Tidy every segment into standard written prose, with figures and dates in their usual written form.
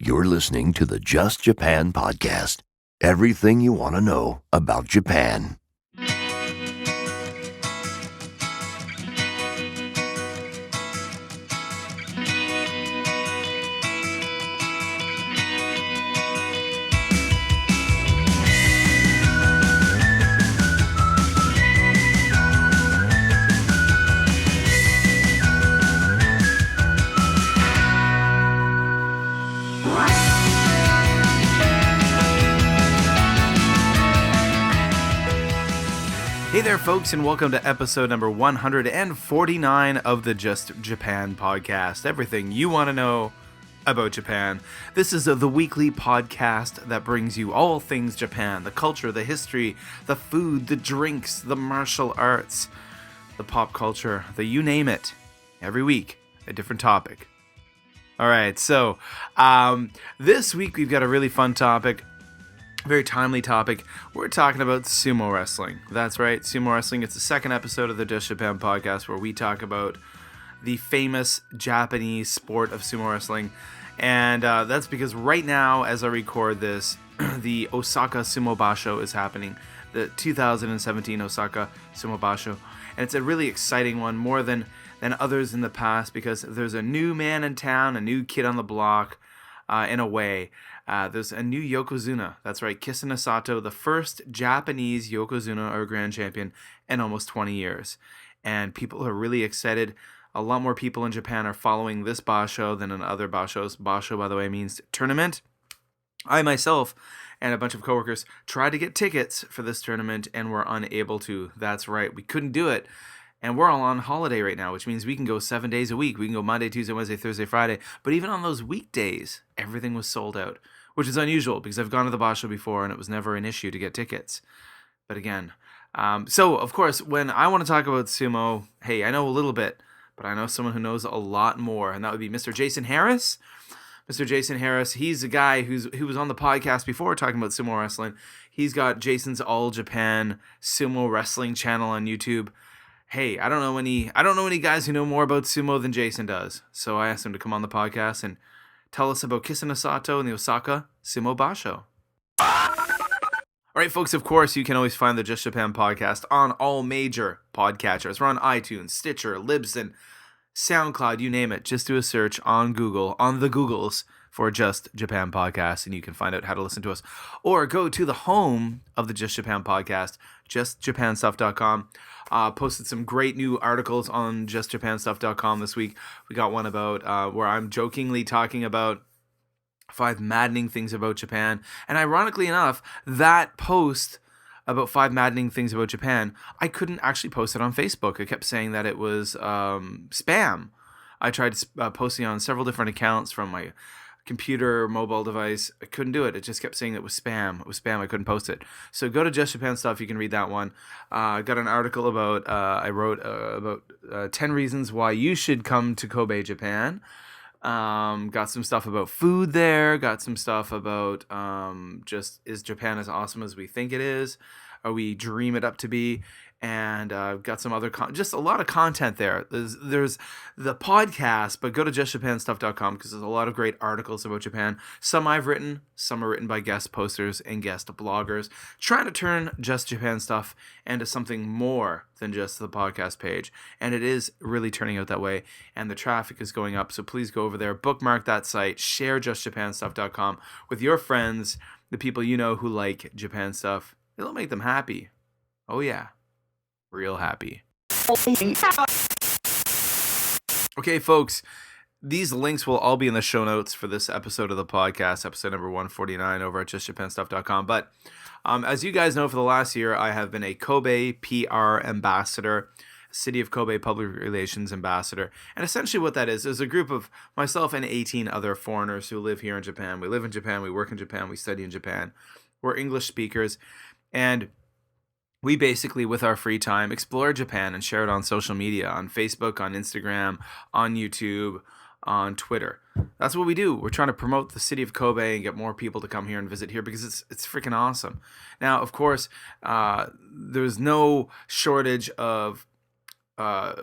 You're listening to the Just Japan podcast. Everything you want to know about Japan. Hey there, folks, and welcome to episode number 149 of the Just Japan podcast. Everything you want to know about Japan. This is the weekly podcast that brings you all things Japan, the culture, the history, the food, the drinks, the martial arts, the pop culture, the you name it. Every week, a different topic. All right, so this week we've got a really fun topic. Very timely topic. We're talking about sumo wrestling. That's right, sumo wrestling. It's the second episode of the Just Japan podcast where we talk about the famous Japanese sport of sumo wrestling. And that's because right now, as I record this, the Osaka Sumo Basho is happening. The 2017 Osaka Sumo Basho. And it's a really exciting one, more than others in the past, because there's a new man in town, a new kid on the block, in a way. There's a new Yokozuna. That's right, Kisenosato, the first Japanese Yokozuna or Grand Champion in almost 20 years. And people are really excited. A lot more people in Japan are following this basho than in other bashos. Basho, by the way, means tournament. I myself and a bunch of coworkers tried to get tickets for this tournament and were unable to. That's right, we couldn't do it. And we're all on holiday right now, which means we can go 7 days a week. We can go Monday, Tuesday, Wednesday, Thursday, Friday. But even on those weekdays, everything was sold out, which is unusual because I've gone to the Basho before and it was never an issue to get tickets. But again, so of course, when I want to talk about sumo, hey, I know a little bit, but I know someone who knows a lot more, and that would be Mr. Jason Harris. Mr. Jason Harris, he's a guy who was on the podcast before talking about sumo wrestling. He's got Jason's All Japan Sumo Wrestling channel on YouTube. Hey, I don't know any guys who know more about sumo than Jason does. So I asked him to come on the podcast and tell us about Kisenosato and the Osaka Sumo Basho. All right, folks, of course, you can always find the Just Japan podcast on all major podcatchers. We're on iTunes, Stitcher, Libsyn, SoundCloud, you name it. Just do a search on Google, on the Googles, for Just Japan podcast, and you can find out how to listen to us. Or go to the home of the Just Japan podcast, justjapanstuff.com. Posted some great new articles on justjapanstuff.com this week. We got one about where I'm jokingly talking about 5 maddening things about Japan. And ironically enough, that post about 5 maddening things about Japan, I couldn't actually post it on Facebook. I kept saying that it was spam. I tried posting on several different accounts from my computer, mobile device. I couldn't do it. It just kept saying it was spam. It was spam. I couldn't post it. So go to Just Japan Stuff. You can read that one. I got an article about, I wrote about 10 reasons why you should come to Kobe, Japan. Got some stuff about food there. Got some stuff about just, is Japan as awesome as we think it is? Or we dream it up to be? And got some other just a lot of content there. There's the podcast, but go to justjapanstuff.com because there's a lot of great articles about Japan. Some I've written, some are written by guest posters and guest bloggers, trying to turn Just Japan Stuff into something more than just the podcast page. And it is really turning out that way, and the traffic is going up. So please go over there, bookmark that site, share justjapanstuff.com with your friends, the people you know who like Japan stuff. It'll make them happy. Oh yeah. Real happy. Okay, folks, these links will all be in the show notes for this episode of the podcast, episode number 149 over at justjapanstuff.com. But as you guys know, for the last year, I have been a Kobe PR ambassador, City of Kobe Public Relations ambassador. And essentially what that is a group of myself and 18 other foreigners who live here in Japan. We live in Japan, we work in Japan, we study in Japan. We're English speakers, and we basically, with our free time, explore Japan and share it on social media, on Facebook, on Instagram, on YouTube, on Twitter. That's what we do. We're trying to promote the city of Kobe and get more people to come here and visit here because it's freaking awesome. Now, of course, there's no shortage of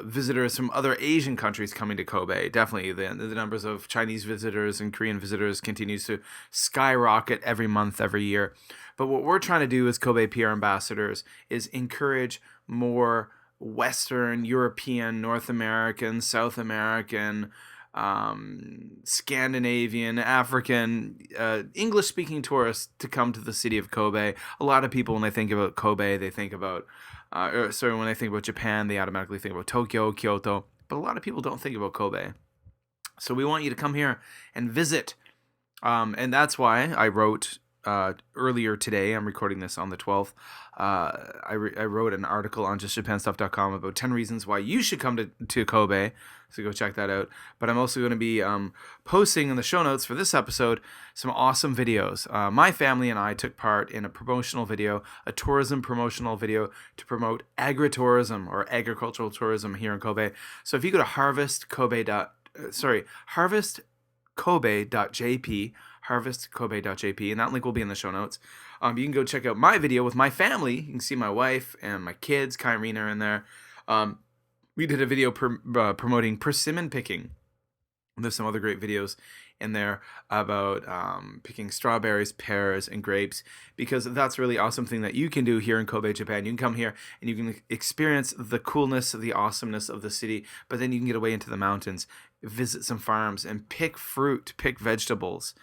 visitors from other Asian countries coming to Kobe. Definitely, the numbers of Chinese visitors and Korean visitors continues to skyrocket every month, every year. But what we're trying to do as Kobe PR ambassadors is encourage more Western, European, North American, South American, Scandinavian, African, English-speaking tourists to come to the city of Kobe. A lot of people, when they think about Kobe, they think about when they think about Japan, they automatically think about Tokyo, Kyoto, but a lot of people don't think about Kobe. So we want you to come here and visit. And that's why I wrote earlier today, I'm recording this on the 12th, I wrote an article on justjapanstuff.com about 10 reasons why you should come to Kobe. So go check that out. But I'm also going to be posting in the show notes for this episode some awesome videos. My family and I took part in a promotional video, a tourism promotional video to promote agritourism or agricultural tourism here in Kobe. So if you go to harvestkobe.jp, and that link will be in the show notes. You can go check out my video with my family. You can see my wife and my kids, Kai and Rena, are in there. We did a video promoting persimmon picking. There's some other great videos in there about picking strawberries, pears, and grapes, because that's a really awesome thing that you can do here in Kobe, Japan. You can come here and you can experience the coolness, the awesomeness of the city, but then you can get away into the mountains, visit some farms, and pick fruit, pick vegetables,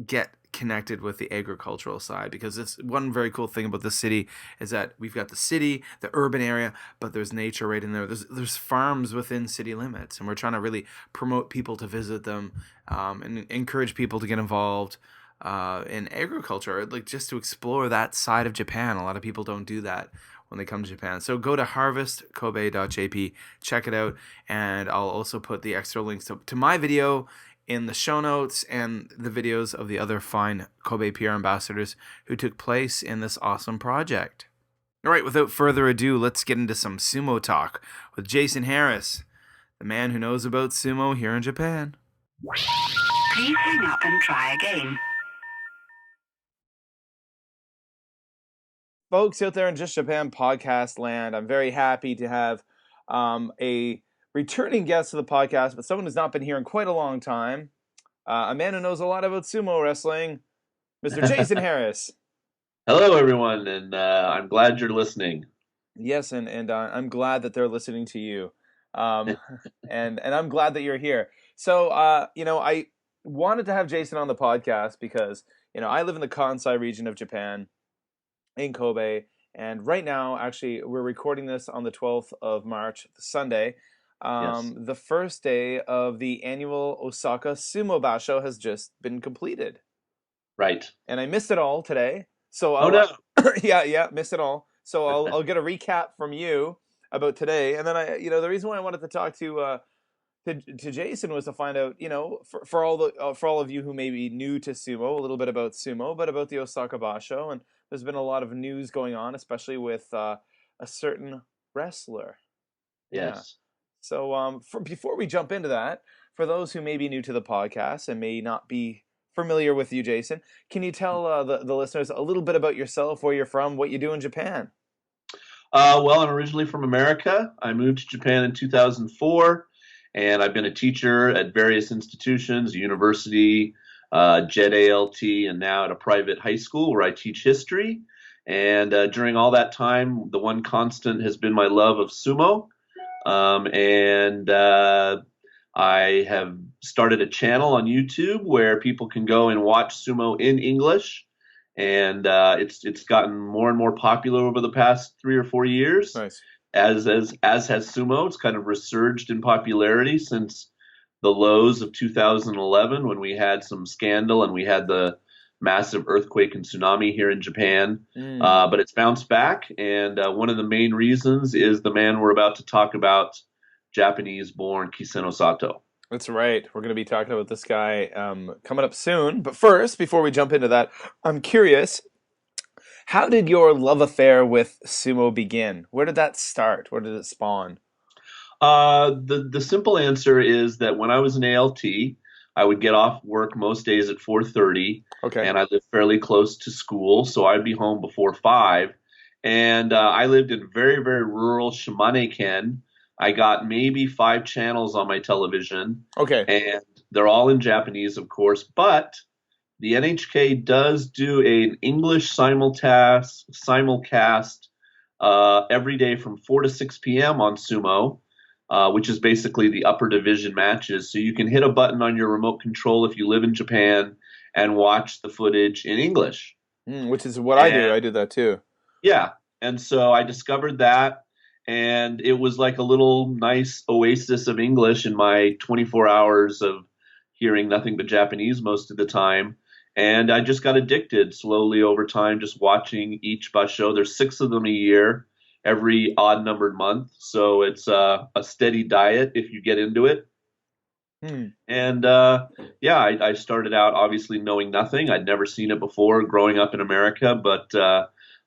get connected with the agricultural side, because it's one very cool thing about the city is that we've got the city, the urban area, but there's nature right in there. There's farms within city limits, and we're trying to really promote people to visit them, and encourage people to get involved in agriculture, like just to explore that side of Japan. A lot of people don't do that when they come to Japan. So go to harvestkobe.jp, check it out, and I'll also put the extra links to my video in the show notes and the videos of the other fine Kobe PR ambassadors who took place in this awesome project. All right, without further ado, let's get into some sumo talk with Jason Harris, the man who knows about sumo here in Japan. Please hang up and try again. Folks out there in Just Japan podcast land, I'm very happy to have a returning guest to the podcast, but someone who's not been here in quite a long time. A man who knows a lot about sumo wrestling, Mr. Jason Harris. Hello, everyone, and I'm glad you're listening. Yes, and I'm glad that they're listening to you, and I'm glad that you're here. So, I wanted to have Jason on the podcast because, I live in the Kansai region of Japan, in Kobe, and right now, actually, we're recording this on the 12th of March, Sunday. Yes. The first day of the annual Osaka Sumo Basho has just been completed. Right. And I missed it all today. So no. yeah, missed it all. So I'll get a recap from you about today, and then the reason why I wanted to talk to Jason was to find out, for all of you who may be new to sumo, a little bit about sumo, but about the Osaka Basho, and there's been a lot of news going on, especially with a certain wrestler. Yes. Yeah. So before we jump into that, for those who may be new to the podcast and may not be familiar with you, Jason, can you tell the listeners a little bit about yourself, where you're from, what you do in Japan? Well, I'm originally from America. I moved to Japan in 2004, and I've been a teacher at various institutions, university, JET ALT, and now at a private high school where I teach history. And during all that time, the one constant has been my love of sumo. I have started a channel on YouTube where people can go and watch sumo in English, and it's gotten more and more popular over the past 3 or 4 years. Nice. As has sumo. It's kind of resurged in popularity since the lows of 2011, when we had some scandal and we had the massive earthquake and tsunami here in Japan. But it's bounced back, and one of the main reasons is the man we're about to talk about, Japanese-born Kisenosato. That's right. We're going to be talking about this guy coming up soon. But first, before we jump into that, I'm curious, how did your love affair with sumo begin? Where did that start? Where did it spawn? The simple answer is that when I was in ALT, I would get off work most days at 4:30. Okay. And I lived fairly close to school, so I'd be home before 5. And I lived in very, very rural Shimane-ken, I got maybe 5 channels on my television, Okay. and they're all in Japanese, of course, but the NHK does do an English simulcast every day from 4 to 6 p.m. on Sumo, which is basically the upper division matches. So you can hit a button on your remote control if you live in Japan and watch the footage in English. Which is what I do. And I do that too. yeah, and so I discovered that, and it was like a little nice oasis of English in my 24 hours of hearing nothing but Japanese most of the time. And I just got addicted slowly over time, just watching each bus show. There's 6 of them a year, every odd numbered month. So it's a steady diet if you get into it. Hmm. And yeah, I started out obviously knowing nothing. I'd never seen it before growing up in America, but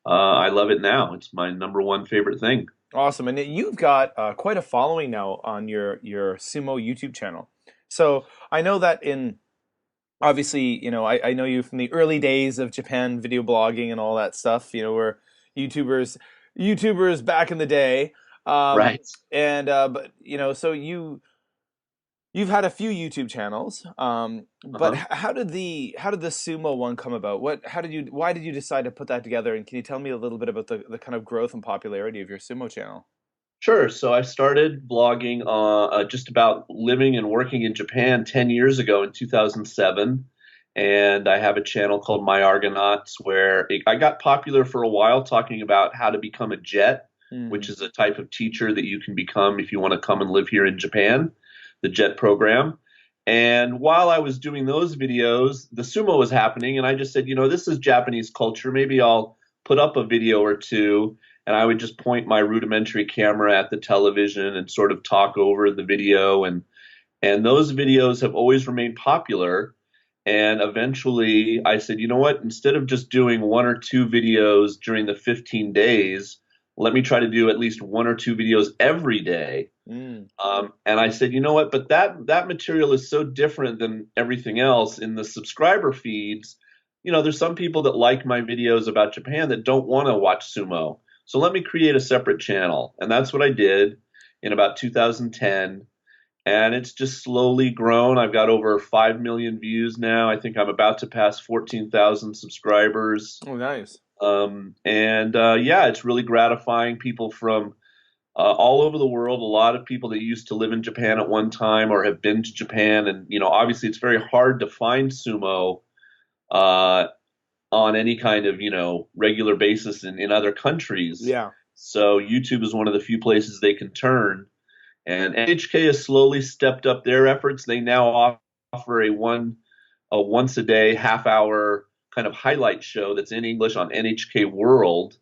I love it now. It's my number one favorite thing. Awesome. And you've got quite a following now on your Sumo YouTube channel. So I know that obviously, I know you from the early days of Japan video blogging and all that stuff, where YouTubers back in the day. Right. But, so you've had a few YouTube channels, but Uh-huh. how did the sumo one come about? Why did you decide to put that together? And can you tell me a little bit about the kind of growth and popularity of your sumo channel? Sure. So I started blogging just about living and working in Japan 10 years ago in 2007. And I have a channel called My Argonauts where I got popular for a while talking about how to become a jet, which Hmm. is a type of teacher that you can become if you want to come and live here in Japan, the jet program. And while I was doing those videos, the sumo was happening. And I just said, this is Japanese culture. Maybe I'll put up a video or two, and I would just point my rudimentary camera at the television and sort of talk over the video. And those videos have always remained popular. And eventually I said, you know what? Instead of just doing 1 or 2 videos during the 15 days, let me try to do at least 1 or 2 videos every day. Mm. And I said, you know what? But that material is so different than everything else in the subscriber feeds. There's some people that like my videos about Japan that don't want to watch sumo. So let me create a separate channel. And that's what I did in about 2010. And it's just slowly grown. I've got over 5 million views now. I think I'm about to pass 14,000 subscribers. Oh, nice. And yeah, it's really gratifying. People from all over the world, a lot of people that used to live in Japan at one time or have been to Japan. And, obviously it's very hard to find sumo uh, on any kind of, regular basis in other countries. Yeah. So YouTube is one of the few places they can turn. And NHK has slowly stepped up their efforts. They now offer a once a day half-hour kind of highlight show that's in English on NHK World.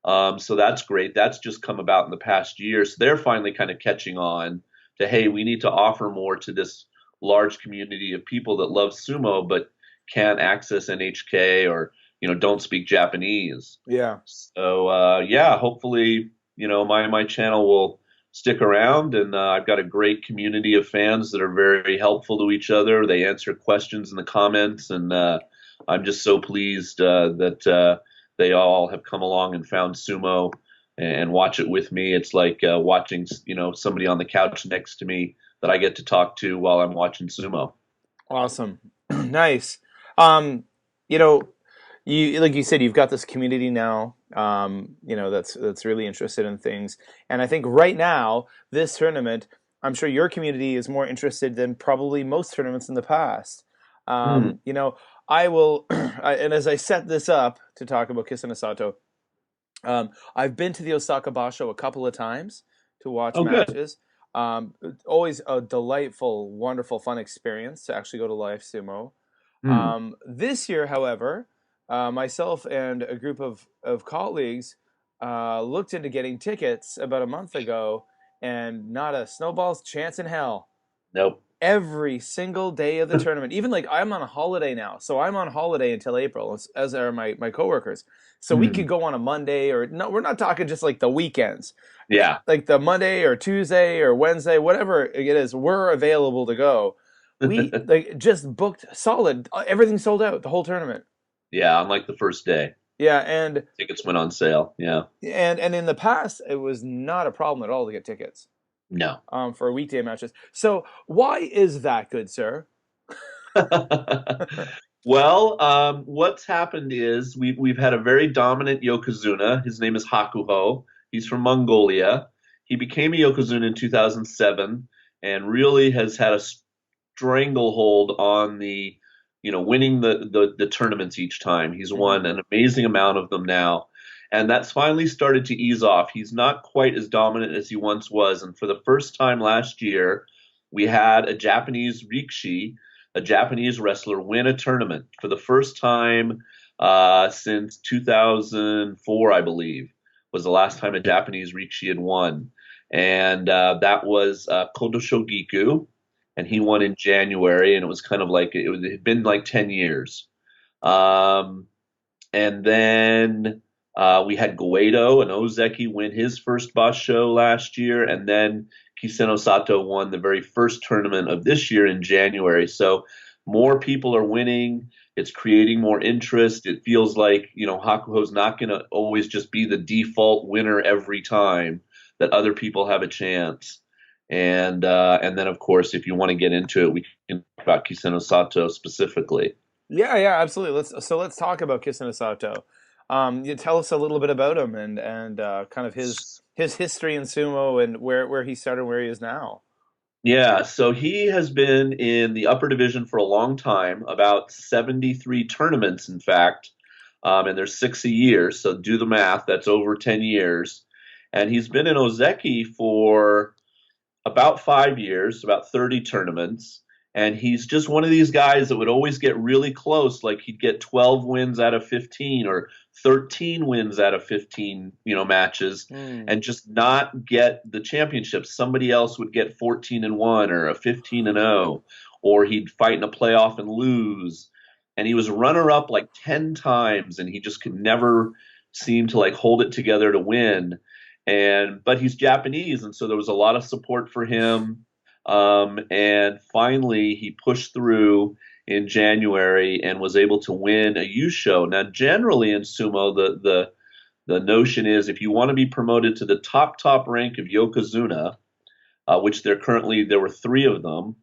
So that's great. That's just come about in the past year. So they're finally kind of catching on to, hey, we need to offer more to this large community of people that love sumo but can't access NHK or don't speak Japanese. Yeah. So yeah, hopefully my channel will stick around, and I've got a great community of fans that are very helpful to each other. They answer questions in the comments, and I'm just so pleased that they all have come along and found sumo and watch it with me. It's like watching somebody on the couch next to me that I get to talk to while I'm watching sumo. Awesome. Nice. Um, you know, you like you said, you've got this community now, that's really interested in things. And I think right now, this tournament, I'm sure your community is more interested than probably most tournaments in the past. Hmm. Um, you know, I will, and as I set this up to talk about Kisenosato, I've been to the Osaka Basho a couple of times to watch Oh, good. matches. Always a delightful, wonderful, fun experience to actually go to live sumo. Hmm. This year, however, myself and a group of colleagues looked into getting tickets about a month ago, and not a snowball's chance in hell. Nope. Every single day of the tournament, even like I'm on a holiday now, so I'm on holiday until April, as are my coworkers. So we Hmm. could go on a Monday, or no, we're not talking just like the weekends, Yeah. like the Monday or Tuesday or Wednesday, whatever it is, we're available to go. We like just booked solid, everything sold out the whole tournament. Yeah, on like the first day. Yeah, and Tickets went on sale. Yeah. and in the past, it was not a problem at all to get tickets. No. for weekday matches. So why is that, good sir? Well, what's happened is we've had a very dominant Yokozuna. His name is Hakuho. He's from Mongolia. He became a Yokozuna in 2007 and really has had a stranglehold on winning the tournaments each time. He's won an amazing amount of them now. And that's finally started to ease off. He's not quite as dominant as he once was. And for the first time last year, we had a Japanese rikishi, a Japanese wrestler, win a tournament for the first time since 2004, I believe, was the last time a Japanese rikishi had won. And that was Kodo Shogiku, and he won in January, and it was kind of like it had been like 10 years. And then we had Goedo and Ozeki win his first basho last year, and then Kisenosato won the very first tournament of this year in January. So more people are winning. It's creating more interest. It feels like, Hakuho's not going to always just be the default winner every time, that other people have a chance. And then, of course, if you want to get into it, we can talk about Kisenosato specifically. Yeah, absolutely. Let's talk about Kisenosato. You tell us a little bit about him and kind of his history in sumo and where he started, where he is now. Yeah, so he has been in the upper division for a long time, about 73 tournaments, in fact, and there's 6 a year, so do the math, that's over 10 years. And he's been in Ozeki for about 5 years, about 30 tournaments. And he's just one of these guys that would always get really close, like he'd get 12 wins out of 15 or 13 wins out of 15, matches, and just not get the championship. Somebody else would get 14-1 or a 15-0, or he'd fight in a playoff and lose. And he was runner up like 10 times, and he just could never seem to like hold it together to win. But he's Japanese, and so there was a lot of support for him. And finally, he pushed through in January and was able to win a Yusho. Now, generally in sumo, the notion is if you want to be promoted to the top rank of Yokozuna, which there were 3 of them,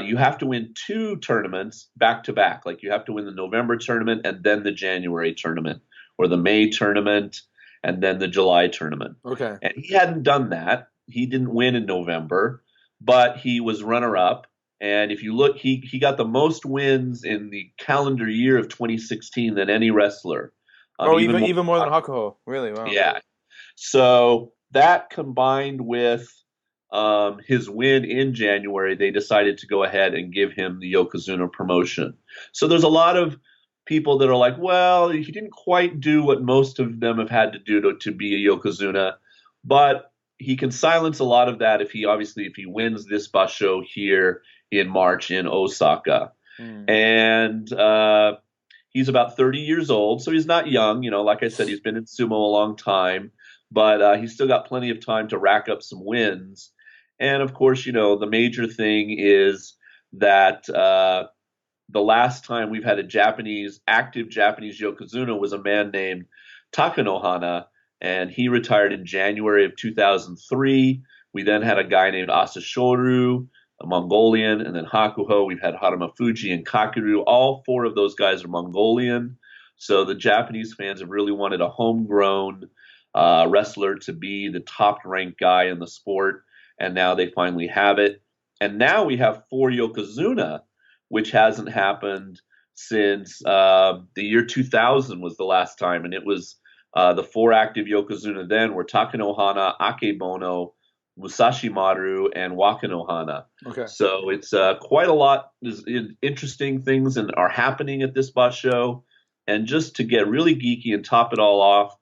you have to win 2 tournaments back to back. Like you have to win the November tournament and then the January tournament, or the May tournament and then the July tournament. Okay. And he hadn't done that. He didn't win in November, but he was runner-up. And if you look, he got the most wins in the calendar year of 2016 than any wrestler. Even more than Hakuho. Really? Wow. Yeah. So that combined with his win in January, they decided to go ahead and give him the Yokozuna promotion. So there's a lot of people that are like, well, he didn't quite do what most of them have had to do to be a Yokozuna, but he can silence a lot of that if he wins this basho here in March in Osaka. And he's about 30 years old, so he's not young. Like I said, he's been in sumo a long time, but he's still got plenty of time to rack up some wins. And of course, the major thing is that the last time we've had a active Japanese Yokozuna was a man named Takanohana, and he retired in January of 2003. We then had a guy named Asashoru, a Mongolian, and then Hakuho. We've had Haruma Fuji and Kakeru. All 4 of those guys are Mongolian. So the Japanese fans have really wanted a homegrown wrestler to be the top-ranked guy in the sport, and now they finally have it. And now we have 4 Yokozuna, which hasn't happened since the year 2000 was the last time, and it was the 4 active Yokozuna then were Takanohana, Akebono, Musashi Maru, and Wakanohana. Okay. So it's quite a lot. Interesting things are happening at this basho. And just to get really geeky and top it all off,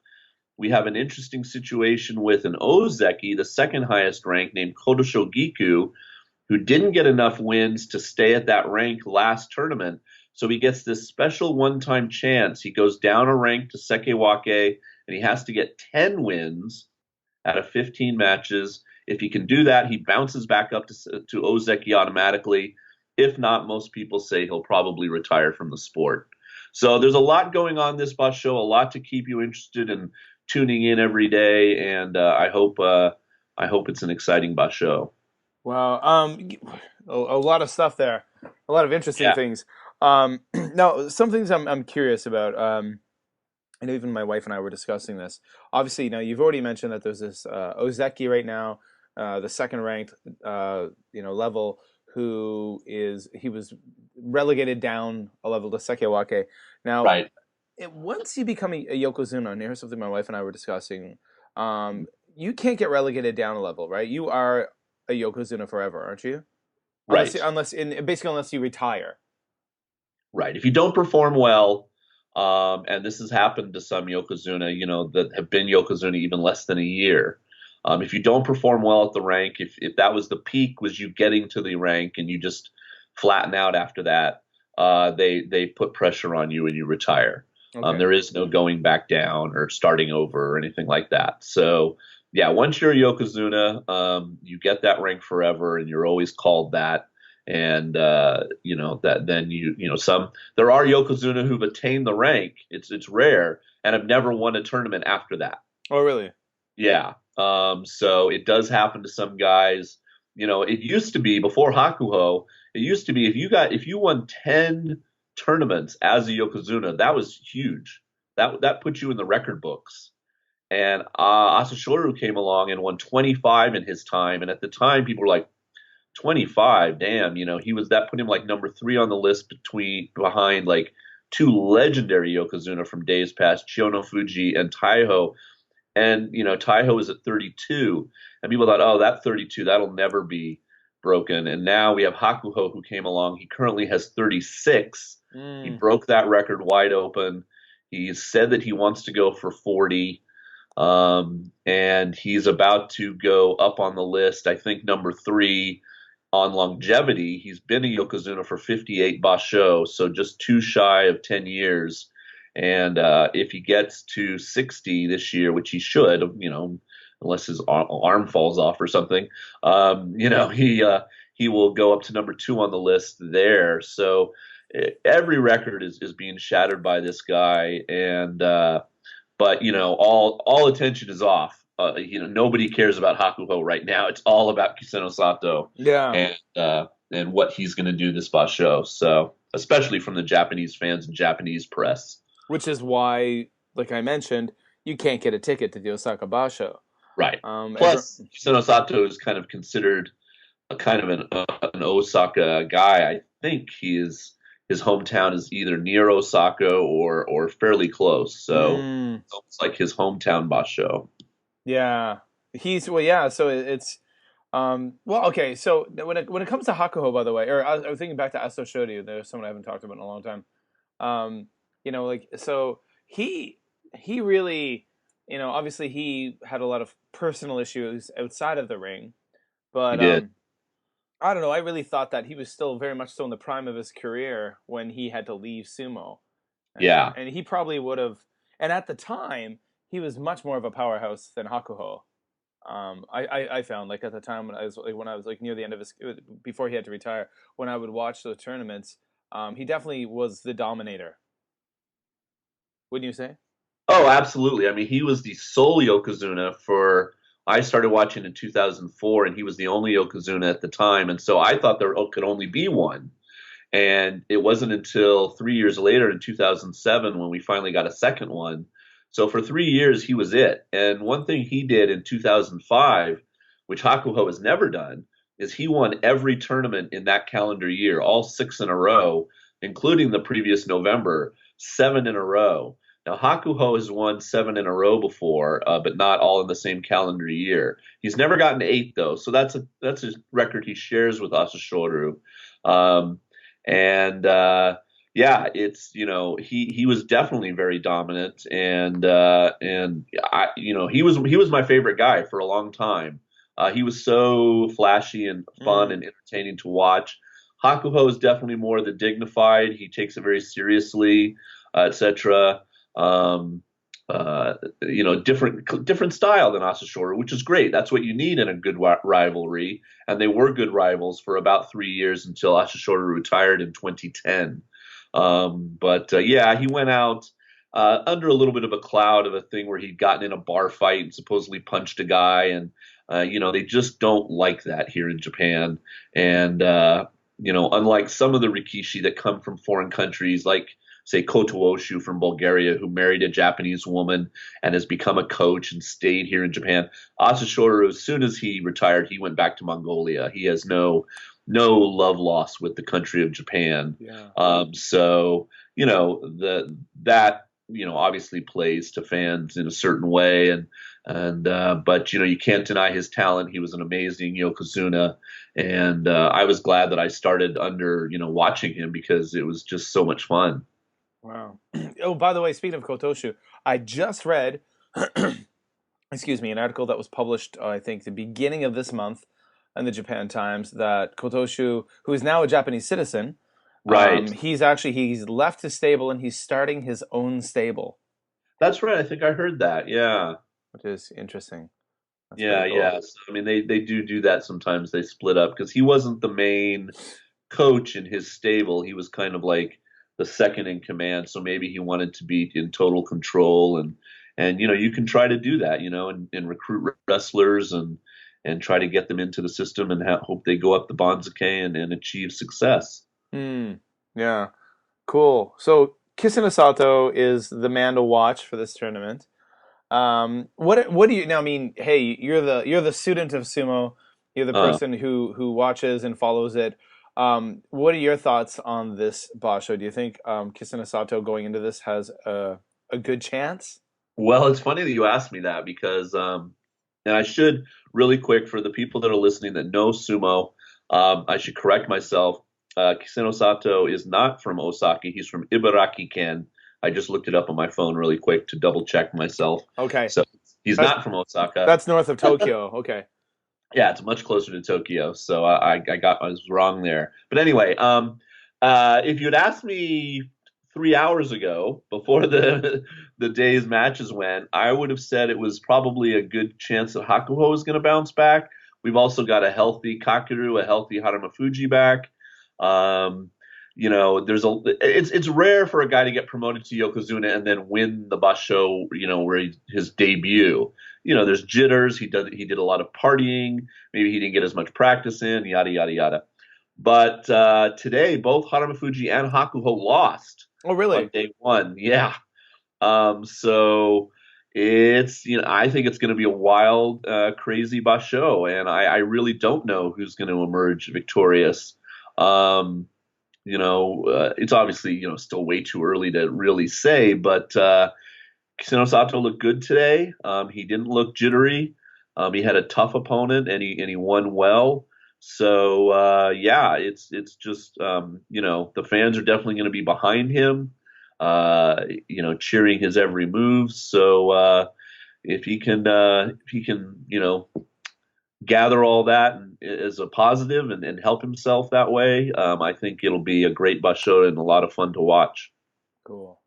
we have an interesting situation with an Ozeki, the second highest rank, named Kodo Shogiku, who didn't get enough wins to stay at that rank last tournament. So he gets this special one-time chance. He goes down a rank to Sekewake, and he has to get 10 wins out of 15 matches. If he can do that, he bounces back up to Ozeki automatically. If not, most people say he'll probably retire from the sport. So there's a lot going on this basho, a lot to keep you interested in tuning in every day, and I hope I hope it's an exciting basho. Wow. A lot of stuff there. A lot of interesting Yeah, things. Now, some things I'm curious about. I know even my wife and I were discussing this. Obviously, now you've already mentioned that there's this Ozeki right now, the second ranked, level, he was relegated down a level to Sekewake. Now, right. once you become a Yokozuna, and here's something my wife and I were discussing, you can't get relegated down a level, right? You are a Yokozuna forever, aren't you? Right. Unless you retire. Right. If you don't perform well, and this has happened to some Yokozuna, that have been Yokozuna even less than a year. If you don't perform well at the rank, if that was the peak, was you getting to the rank and you just flatten out after that, they put pressure on you and you retire. Okay. There is no going back down or starting over or anything like that. So yeah, once you're a Yokozuna, you get that rank forever, and you're always called that. And that then some there are Yokozuna who've attained the rank. It's rare and have never won a tournament after that. Oh, really? Yeah. So it does happen to some guys. It used to be before Hakuho. It used to be if you won 10 tournaments as a Yokozuna, that was huge. That put you in the record books. And Asashoru came along and won 25 in his time. And at the time, people were like, 25, damn, that put him like number 3 on the list behind like two legendary Yokozuna from days past, Chiyonofuji and Taiho. And, Taiho is at 32. And people thought, oh, that 32, that'll never be broken. And now we have Hakuho who came along. He currently has 36. He broke that record wide open. He said that he wants to go for 40. And he's about to go up on the list, I think number 3 on longevity. He's been a Yokozuna for 58 basho, so just too shy of 10 years. And if he gets to 60 this year, which he should, unless his arm falls off or something, he will go up to number 2 on the list there. So every record is being shattered by this guy, and but all attention is off. Nobody cares about Hakuho right now. It's all about Kisenosato, Yeah. and what he's going to do this basho. So, especially from the Japanese fans and Japanese press. Which is why, like I mentioned, you can't get a ticket to the Osaka Basho. Right. Plus, Kisenosato is kind of considered a kind of an Osaka guy. I think his hometown is either near Osaka or fairly close. So it's almost like his hometown basho. Yeah. So it's okay, so when it comes to Hakuho, by the way, or I was thinking back to Aso Shoryu, there's someone I haven't talked about in a long time. So he really, obviously he had a lot of personal issues outside of the ring, but He did. I don't know, I really thought that he was still very much in the prime of his career when he had to leave sumo. Yeah. And he probably would have, and at the time, he was much more of a powerhouse than Hakuho. I found, like, at the time when I was like near the end of before he had to retire, when I would watch those tournaments, he definitely was the dominator. Wouldn't you say? Oh, absolutely. I mean, he was the sole Yokozuna I started watching in 2004, and he was the only Yokozuna at the time. And so I thought there could only be one. And it wasn't until 3 years later in 2007 when we finally got a second one. So for 3 years, he was it. And one thing he did in 2005, which Hakuho has never done, is he won every tournament in that calendar year, all 6 in a row, including the previous November, 7 in a row. Now, Hakuho has won 7 in a row before, but not all in the same calendar year. He's never gotten 8, though, so that's a record he shares with Asashoru. Yeah, it's he was definitely very dominant, and he was my favorite guy for a long time. He was so flashy and fun and entertaining to watch. Hakuho is definitely more the dignified. He takes it very seriously, etc. Different style than Asashoru, which is great. That's what you need in a good rivalry. And they were good rivals for about 3 years until Asashoru retired in 2010. Yeah, he went out. under a little bit of a cloud of a thing where he'd gotten in a bar fight and supposedly punched a guy, and they just don't like that here in Japan. And unlike some of the rikishi that come from foreign countries, like say Koto Oshu from Bulgaria, who married a Japanese woman and has become a coach and stayed here in Japan, Asashoro, as soon as he retired, he went back to Mongolia. He has no love lost with the country of Japan. Yeah. So that obviously plays to fans in a certain way, but you can't deny his talent. He was an amazing yokozuna, and I was glad that I started under watching him because it was just so much fun. Wow. Oh, by the way, speaking of Kotoshu, I just read, excuse me, an article that was published, I think, the beginning of this month in the Japan Times, that Kotoshu, who is now a Japanese citizen, right? He's left his stable and he's starting his own stable. That's right. I think I heard that. Yeah. Which is interesting. That's Yeah, cool. yeah. So, I mean, they do that sometimes. They split up because he wasn't the main coach in his stable. He was kind of like the second in command. So maybe he wanted to be in total control, and you can try to do that, and recruit wrestlers and try to get them into the system and hope they go up the Banzuke and achieve success. Yeah, cool. So Kisenosato is the man to watch for this tournament. What do you now? I mean, hey, you're the student of sumo. You're the person who watches and follows it. What are your thoughts on this basho? Do you think Kisenosato going into this has a good chance? Well, it's funny that you asked me that because, and I should really quick for the people that are listening that know sumo, I should correct myself. Kisenosato is not from Osaka. He's from Ibaraki Ken. I just looked it up on my phone really quick to double check myself. Okay. So he's not from Osaka. That's north of Tokyo. Okay. Yeah, it's much closer to Tokyo. So I was wrong there. But anyway, if you'd asked me 3 hours ago before the day's matches went, I would have said it was probably a good chance that Hakuho is going to bounce back. We've also got a healthy Kakeru, a healthy Haramafuji back. It's rare for a guy to get promoted to Yokozuna and then win the basho, where his debut. There's jitters. He did a lot of partying. Maybe he didn't get as much practice in, yada yada yada. But today, both Haramafuji and Hakuho lost. Oh, really? On day one, yeah. So it's I think it's going to be a wild, crazy basho, and I really don't know who's going to emerge victorious. It's obviously, still way too early to really say, but Kisenosato looked good today. He didn't look jittery. He had a tough opponent and he won well. So, it's just, the fans are definitely going to be behind him, cheering his every move. So, if he can, gather all that as a positive and help himself that way, I think it'll be a great basho and a lot of fun to watch. Cool.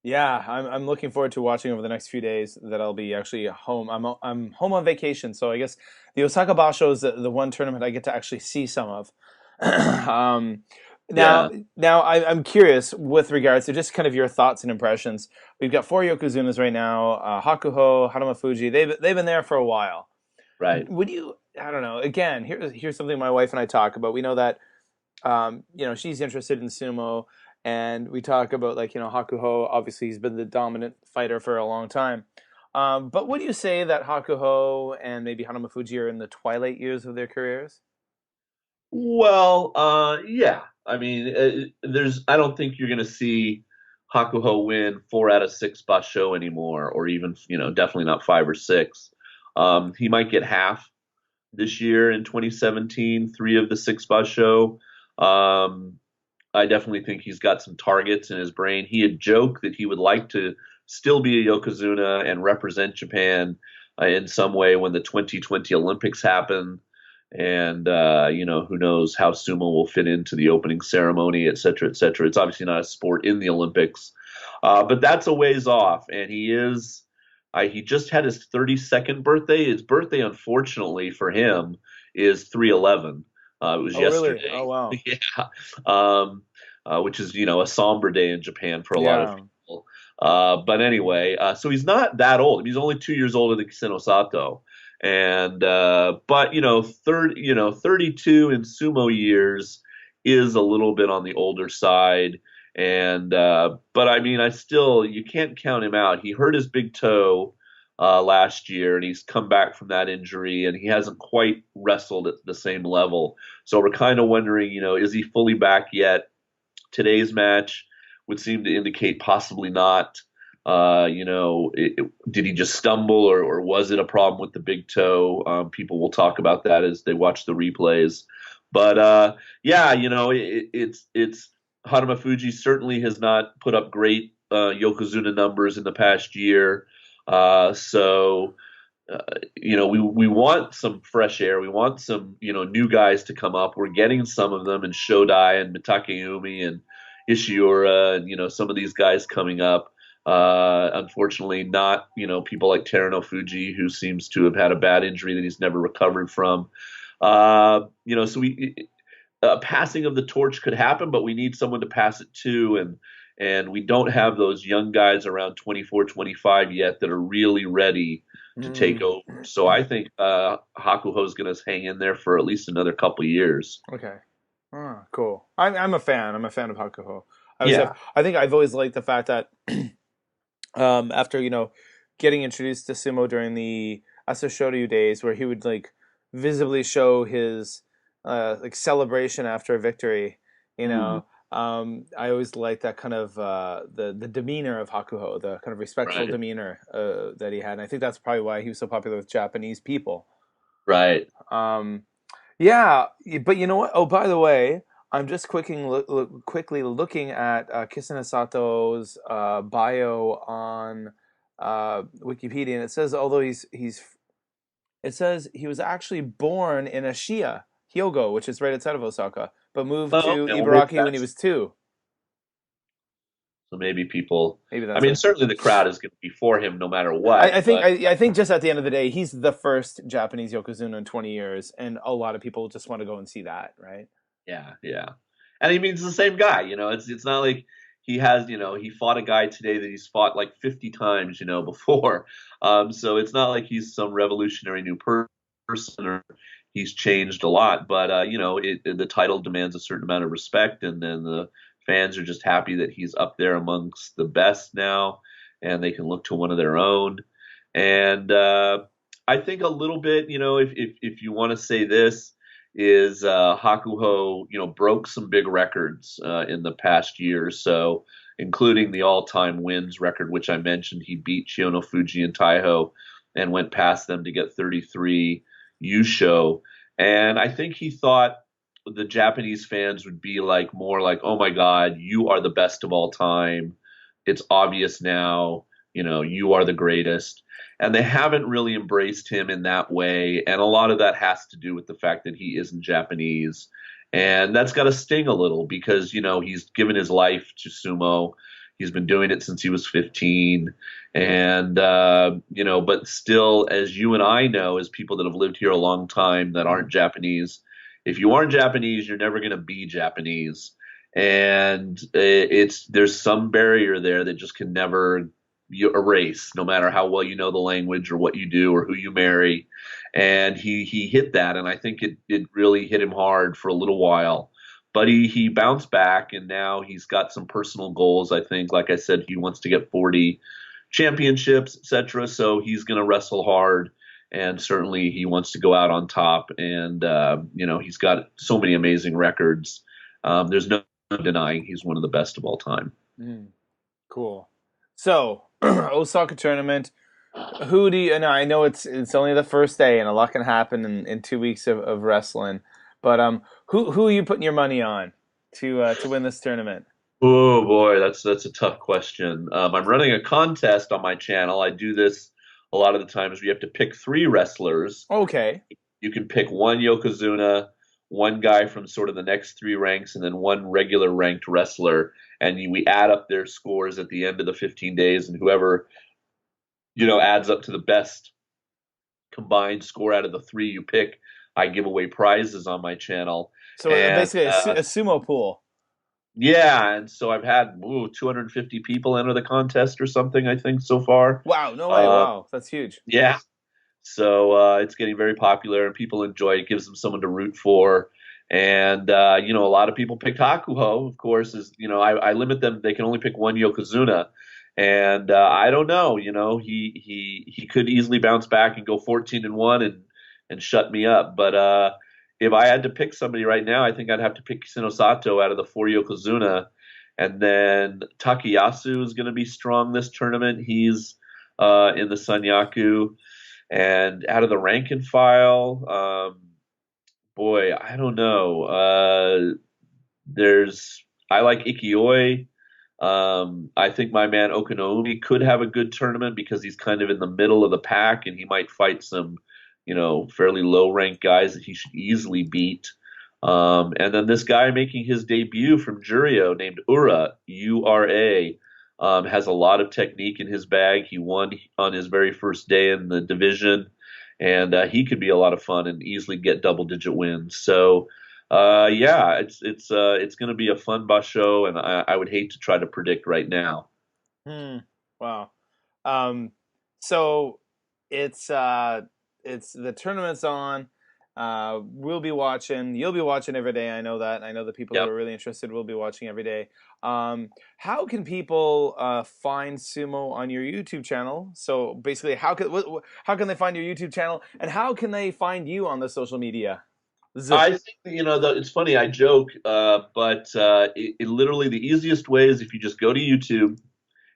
Yeah, I'm looking forward to watching over the next few days that I'll be actually home. I'm home on vacation, so I guess the Osaka Basho is the one tournament I get to actually see some of. Now I'm curious with regards to just kind of your thoughts and impressions. We've got 4 Yokozunas right now, Hakuho, Haramafuji. They've been there for a while. Right. I don't know. Again, here's something my wife and I talk about. We know that, she's interested in sumo, and we talk about Hakuho. Obviously, he's been the dominant fighter for a long time. But would you say that Hakuho and maybe Haramafuji are in the twilight years of their careers? Well, yeah. I mean, I don't think you're going to see Hakuho win 4 out of 6 basho anymore, or even, definitely not 5 or 6. He might get half this year in 2017, 3 of the 6 basho. I definitely think he's got some targets in his brain. He had joked that he would like to still be a Yokozuna and represent Japan in some way when the 2020 Olympics happen. And, who knows how sumo will fit into the opening ceremony, et cetera, et cetera. It's obviously not a sport in the Olympics, but that's a ways off. And he just had his 32nd birthday. His birthday, unfortunately for him, is 3/11. It was yesterday. Really? Oh, wow. Yeah. Which is, a somber day in Japan for a lot of people. But anyway, so he's not that old. I mean, he's only 2 years older than Kisenosato. And but 32 in sumo years is a little bit on the older side. And but I mean, you can't count him out. He hurt his big toe last year, and he's come back from that injury, and he hasn't quite wrestled at the same level. So we're kind of wondering, is he fully back yet? Today's match would seem to indicate possibly not. Did he just stumble, or was it a problem with the big toe? People will talk about that as they watch the replays. But it's Hanuma Fuji certainly has not put up great Yokozuna numbers in the past year. We want some fresh air. We want some, new guys to come up. We're getting some of them in Shodai and Mitakeumi and Ishiura and, some of these guys coming up. Unfortunately, not, people like Terano Fuji, who seems to have had a bad injury that he's never recovered from. Passing of the torch could happen, but we need someone to pass it to. And we don't have those young guys around 24, 25 yet that are really ready to take over. So I think Hakuho is going to hang in there for at least another couple of years. Okay. Oh, cool. I'm a fan. I'm a fan of Hakuho. Yeah. I think I've always liked the fact that after, getting introduced to sumo during the Asashoryu days where he would visibly show his celebration after a victory, I always liked that kind of the demeanor of Hakuho, the kind of respectful demeanor that he had. And I think that's probably why he was so popular with Japanese people. Right. Yeah, but you know what? Oh, by the way, I'm just quickly looking at Kisenosato's bio on Wikipedia, and it says it says he was actually born in Ashiya, Hyogo, which is right outside of Osaka, but moved to Ibaraki when he was 2. So maybe people. Maybe that's certainly the crowd is going to be for him no matter what. I think just at the end of the day, he's the first Japanese Yokozuna in 20 years, and a lot of people just want to go and see that, right? Yeah. And he's the same guy. It's not like he has, he fought a guy today that he's fought like 50 times, before. So it's not like he's some revolutionary new person or he's changed a lot. But the title demands a certain amount of respect, and then the fans are just happy that he's up there amongst the best now, and they can look to one of their own. And I think a little bit, if you want to say this, is Hakuho, broke some big records in the past year or so, including the all-time wins record, which I mentioned. He beat Chiono Fuji and Taiho and went past them to get 33 Yusho. And I think he thought the Japanese fans would be more like, oh my God, you are the best of all time. It's obvious now, you are the greatest. And they haven't really embraced him in that way. And a lot of that has to do with the fact that he isn't Japanese. And that's got to sting a little because, he's given his life to sumo. He's been doing it since he was 15. And, but still, as you and I know, as people that have lived here a long time that aren't Japanese, if you aren't Japanese, you're never going to be Japanese. And there's some barrier there that just can never erase, no matter how well you know the language or what you do or who you marry. And he hit that, and I think it really hit him hard for a little while. But he bounced back, and now he's got some personal goals. I think, like I said, he wants to get 40 championships, etc. So he's going to wrestle hard, and certainly he wants to go out on top. And he's got so many amazing records. There's no denying he's one of the best of all time. Cool. So Osaka tournament. Who do you? And I know it's only the first day, and a lot can happen in 2 weeks of wrestling. But who are you putting your money on to win this tournament? Oh boy, that's a tough question. I'm running a contest on my channel. I do this a lot of the times. We have to pick 3 wrestlers. Okay. You can pick one Yokozuna, one guy from sort of the next 3 ranks, and then one regular ranked wrestler. And we add up their scores at the end of the 15 days, and whoever adds up to the best combined score out of the 3 you pick, I give away prizes on my channel. So basically a sumo pool. Yeah, and so I've had 250 people enter the contest or something, I think, so far. Wow, no way. Uh, Wow, that's huge. yeah, so it's getting very popular, and people enjoy it. It gives them someone to root for. And a lot of people picked Hakuho, of course. I limit them; they can only pick one Yokozuna. And I don't know. He could easily bounce back and go 14-1 and shut me up. But if I had to pick somebody right now, I think I'd have to pick Kisenosato out of the four Yokozuna. And then Takayasu is going to be strong this tournament. He's in the Sanyaku. And out of the rank and file, boy, I don't know. I like Ikioi. I think my man Okinoumi could have a good tournament because he's kind of in the middle of the pack and he might fight some, fairly low ranked guys that he should easily beat. And then this guy making his debut from Jurio named Ura, Ura, has a lot of technique in his bag. He won on his very first day in the division, and he could be a lot of fun and easily get double digit wins. So, yeah, it's going to be a fun basho, and I would hate to try to predict right now. Wow. Um, so it's the tournament's on. We'll be watching. You'll be watching every day. I know that. I know the people who Yep. are really interested will be watching every day. How can people find sumo on your YouTube channel? So basically, how can they find your YouTube channel, and how can they find you on the social media? I think that, it's funny. I joke, but it literally the easiest way is if you just go to YouTube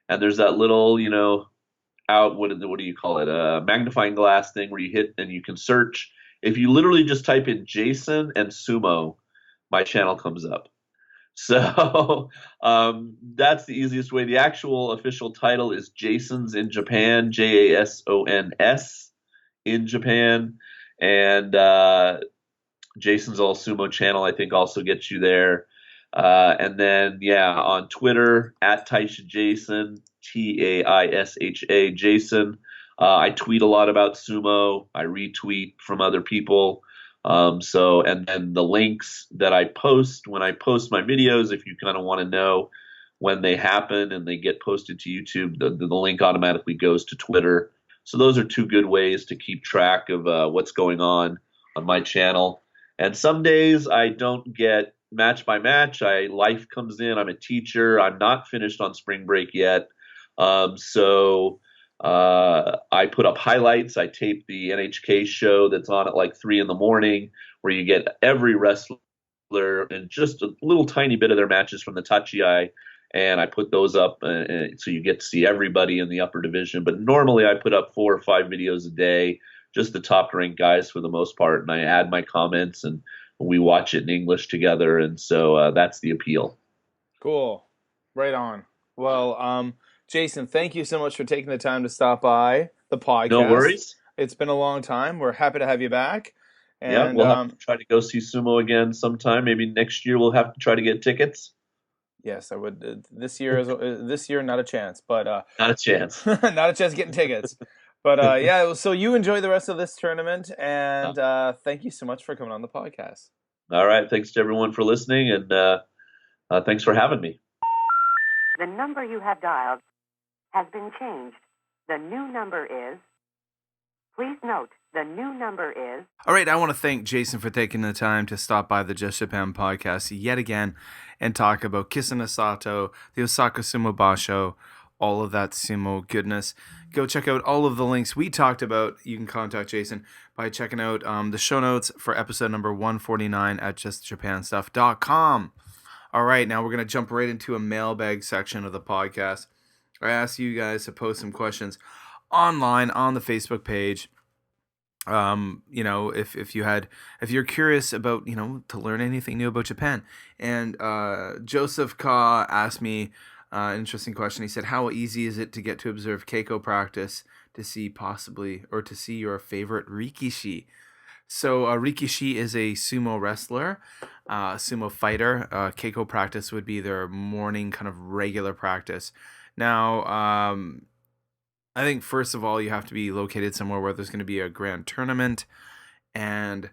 and there's that little, out what do you call it, a magnifying glass thing where you hit and you can search. If you literally just type in Jason and sumo, my channel comes up. So that's the easiest way. The actual official title is Jason's in Japan, Jasons in Japan, and Jason's All Sumo Channel I think also gets you there. And then yeah, on Twitter at Taisha Jason, Taisha Jason. I tweet a lot about sumo. I retweet from other people. And then the links that I post when I post my videos, if you kind of want to know when they happen and they get posted to YouTube, the link automatically goes to Twitter. So those are two good ways to keep track of what's going on my channel. And some days I don't get match by match. Life comes in. I'm a teacher. I'm not finished on spring break yet. So I put up highlights. I tape the NHK show that's on at like 3 a.m, where you get every wrestler and just a little tiny bit of their matches from the Tachiai. And I put those up so you get to see everybody in the upper division. But normally I put up 4 or 5 videos a day, just the top ranked guys for the most part. And I add my comments and we watch it in English together. And so that's the appeal. Cool. Right on. Well, Jason, thank you so much for taking the time to stop by the No podcast. worries. It's been a long time. We're happy to have you back. Yeah, And we'll have to try to go see sumo again sometime. Maybe next year we'll have to try to get tickets. yes, I would. This year, not a chance. But Not a chance. not a chance getting tickets. But yeah. So you enjoy the rest of this tournament, and thank you so much for coming on the podcast. All right. Thanks to everyone for listening, and thanks for having me. The number you have dialed has been changed. The new number is... Please note, the new number is... All right, I want to thank Jason for taking the time to stop by the Just Japan podcast yet again and talk about Kisenosato, the Osaka Sumo Basho, all of that sumo goodness. Go check out all of the links we talked about. You can contact Jason by checking out the show notes for episode number 149 at justjapanstuff.com. All right, now we're going to jump right into a mailbag section of the podcast. I asked you guys to post some questions online on the Facebook page. If you're curious about, to learn anything new about Japan. And Joseph Ka asked me an interesting question. He said, how easy is it to get to observe Keiko practice to see your favorite Rikishi? So Rikishi is a sumo wrestler, sumo fighter. Keiko practice would be their morning kind of regular practice. Now, I think first of all, you have to be located somewhere where there's going to be a grand tournament, and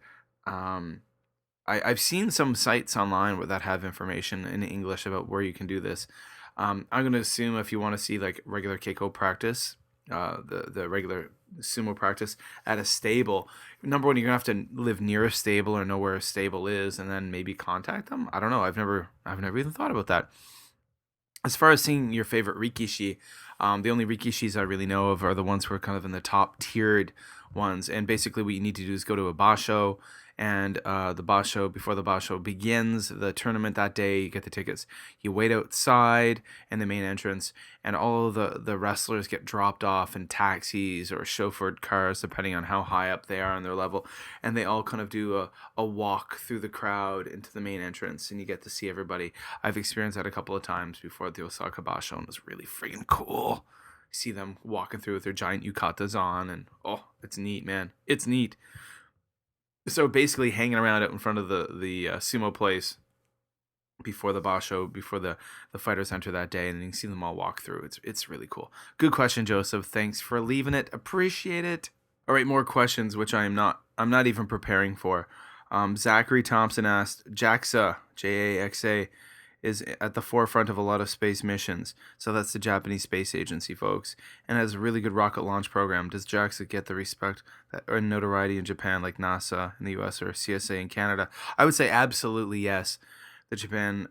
I've seen some sites online that have information in English about where you can do this. I'm going to assume if you want to see like regular Keiko practice, the regular sumo practice at a stable, number one, you're gonna have to live near a stable or know where a stable is, and then maybe contact them. I don't know. I've never even thought about that. As far as seeing your favorite rikishi, the only rikishis I really know of are the ones who are kind of in the top tiered ones. And basically, what you need to do is go to a basho, and the basho, before the basho begins the tournament that day, you get the tickets. You wait outside in the main entrance, and all of the wrestlers get dropped off in taxis or chauffeured cars, depending on how high up they are on their level. And they all kind of do a walk through the crowd into the main entrance, and you get to see everybody. I've experienced that a couple of times before at the Osaka Basho, and it was really freaking cool. See them walking through with their giant yukatas on, and oh, it's neat, man. It's neat. So basically, hanging around out in front of the sumo place before the basho, before the fighters enter that day, and then you can see them all walk through. It's really cool. Good question, Joseph. Thanks for leaving it. Appreciate it. All right, more questions, which I'm not even preparing for. Zachary Thompson asked, JAXA, JAXA, is at the forefront of a lot of space missions. So that's the Japanese Space Agency, folks, and has a really good rocket launch program. Does JAXA get the respect or notoriety in Japan like NASA in the US or CSA in Canada? I would say absolutely yes. The Japan,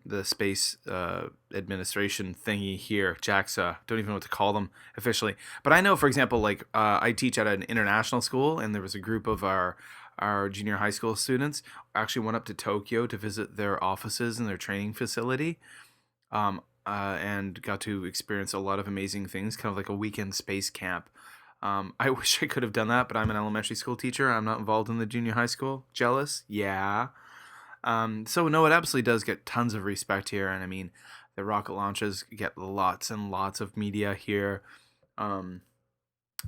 the space administration thingy here, JAXA, don't even know what to call them officially. But I know, for example, like I teach at an international school, and there was a group of our junior high school students actually went up to Tokyo to visit their offices and their training facility, and got to experience a lot of amazing things, kind of like a weekend space camp. I wish I could have done that, but I'm an elementary school teacher. I'm not involved in the junior high school. Jealous? Yeah. So no, it absolutely does get tons of respect here, and I mean, the rocket launches get lots and lots of media here.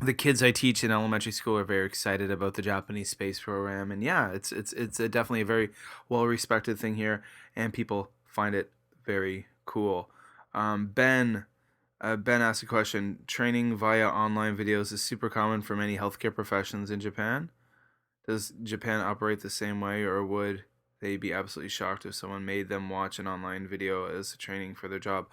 The kids I teach in elementary school are very excited about the Japanese space program, and yeah, it's definitely a very well respected thing here, and people find it very cool. Ben asked a question. Training via online videos is super common for many healthcare professions in Japan. Does Japan operate the same way, or would they be absolutely shocked if someone made them watch an online video as training for their job?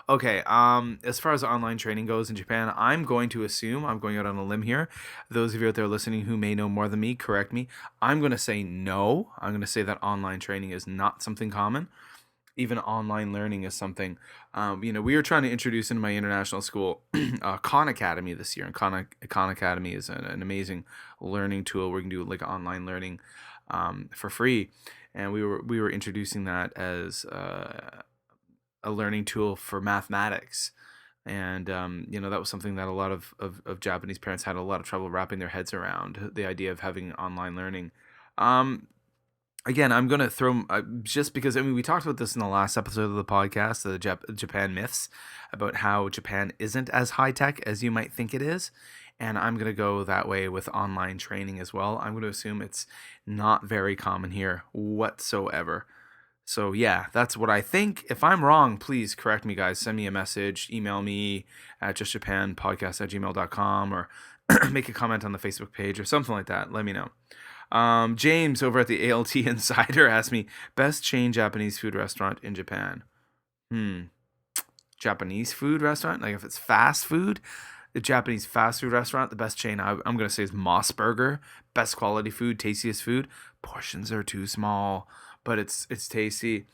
Okay, as far as online training goes in Japan, I'm going to assume, I'm going out on a limb here. Those of you out there listening who may know more than me, correct me. I'm going to say no. I'm going to say that online training is not something common. Even online learning is something, we are trying to introduce into my international school Khan Academy this year. And Khan Academy is an amazing learning tool where you can do like online learning for free. And we were introducing that as a learning tool for mathematics. And, that was something that a lot of Japanese parents had a lot of trouble wrapping their heads around, the idea of having online learning. Again, I'm going to throw, just because, we talked about this in the last episode of the podcast, the Japan myths, about how Japan isn't as high-tech as you might think it is. And I'm going to go that way with online training as well. I'm going to assume it's not very common here whatsoever. So yeah, that's what I think. If I'm wrong, please correct me, guys. Send me a message, email me at justjapanpodcast@gmail.com, or make a comment on the Facebook page or something like that. Let me know. James over at the ALT Insider asked me, best chain Japanese food restaurant in Japan. Japanese food restaurant? Like if it's fast food, the Japanese fast food restaurant, the best chain I'm going to say is Moss Burger. Best quality food, tastiest food. Portions are too small, but it's tasty.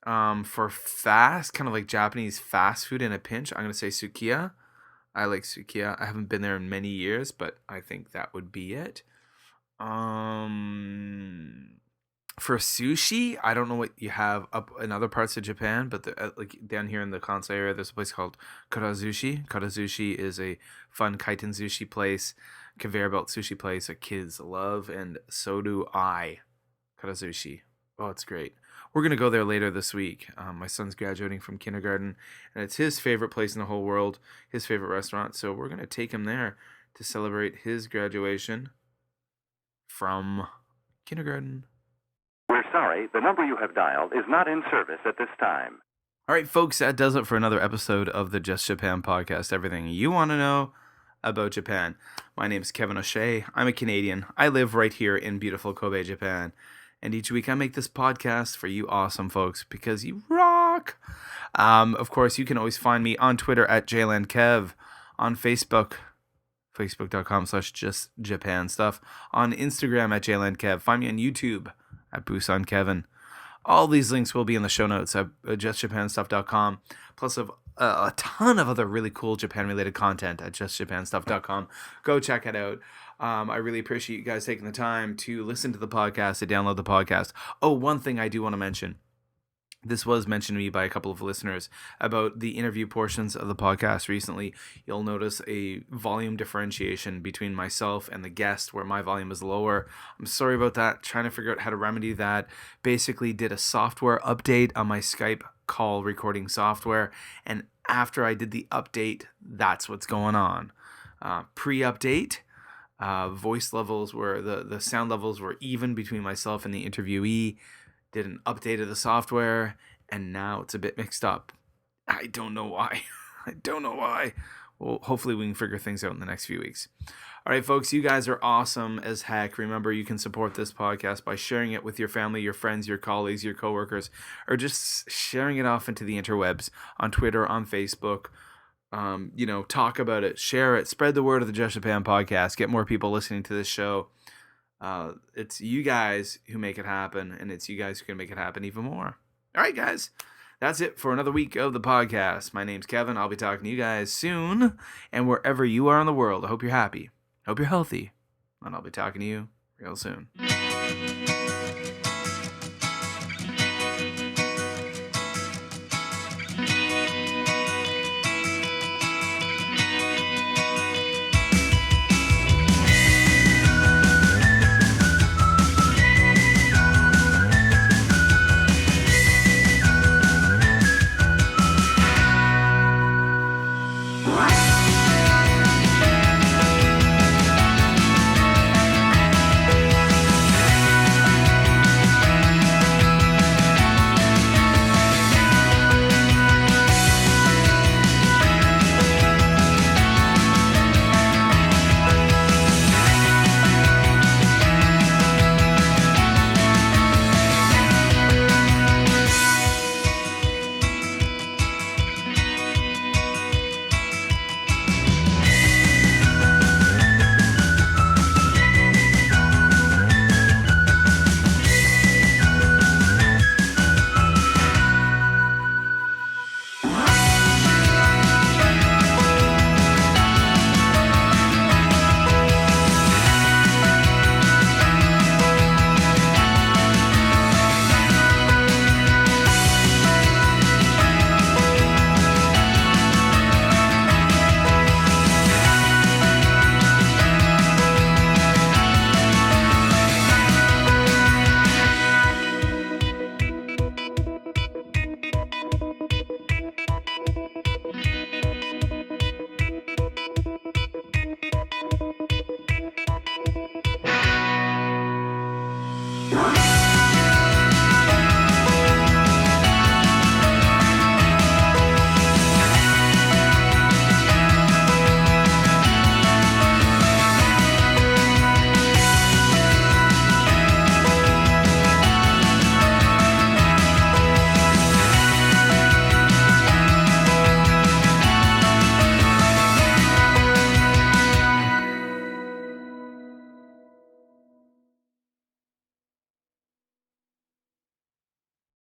For fast, kind of like Japanese fast food in a pinch, I'm going to say Sukiya. I like Sukiya. I haven't been there in many years, but I think that would be it. For sushi, I don't know what you have up in other parts of Japan, but like down here in the Kansai area, there's a place called Karazushi. Karazushi is a fun kaiten sushi place, conveyor belt sushi place that kids love, and so do I. Karazushi. Oh, it's great. We're going to go there later this week. My son's graduating from kindergarten, and it's his favorite place in the whole world, his favorite restaurant, so we're going to take him there to celebrate his graduation from kindergarten. We're sorry, the number you have dialed is not in service at this time. All right, folks, that does it for another episode of the Just Japan podcast. Everything you want to know about Japan. My name is Kevin O'Shea. I'm a Canadian. I live right here in beautiful Kobe, Japan. And each week I make this podcast for you awesome folks because you rock. Of course, you can always find me on Twitter at JLandKev, on Facebook, facebook.com/justjapanstuff, on Instagram at JLandKev. Find me on YouTube at Busan Kevin. All these links will be in the show notes at justjapanstuff.com, plus a ton of other really cool Japan-related content at justjapanstuff.com. Go check it out. I really appreciate you guys taking the time to listen to the podcast, to download the podcast. Oh, one thing I do want to mention. This was mentioned to me by a couple of listeners about the interview portions of the podcast recently. You'll notice a volume differentiation between myself and the guest where my volume is lower. I'm sorry about that. Trying to figure out how to remedy that. Basically did a software update on my Skype call recording software. And after I did the update, that's what's going on. Pre-update, voice levels were, the sound levels were even between myself and the interviewee. Did an update of the software, and now it's a bit mixed up. I don't know why. Well, hopefully we can figure things out in the next few weeks. All right, folks, you guys are awesome as heck. Remember, you can support this podcast by sharing it with your family, your friends, your colleagues, your coworkers, or just sharing it off into the interwebs on Twitter, on Facebook. Talk about it, share it, spread the word of the Just Japan podcast, get more people listening to this show. It's you guys who make it happen, and it's you guys who can make it happen even more. All right, guys, that's it for another week of the podcast. My name's Kevin. I'll be talking to you guys soon, and wherever you are in the world, I hope you're happy, hope you're healthy, and I'll be talking to you real soon.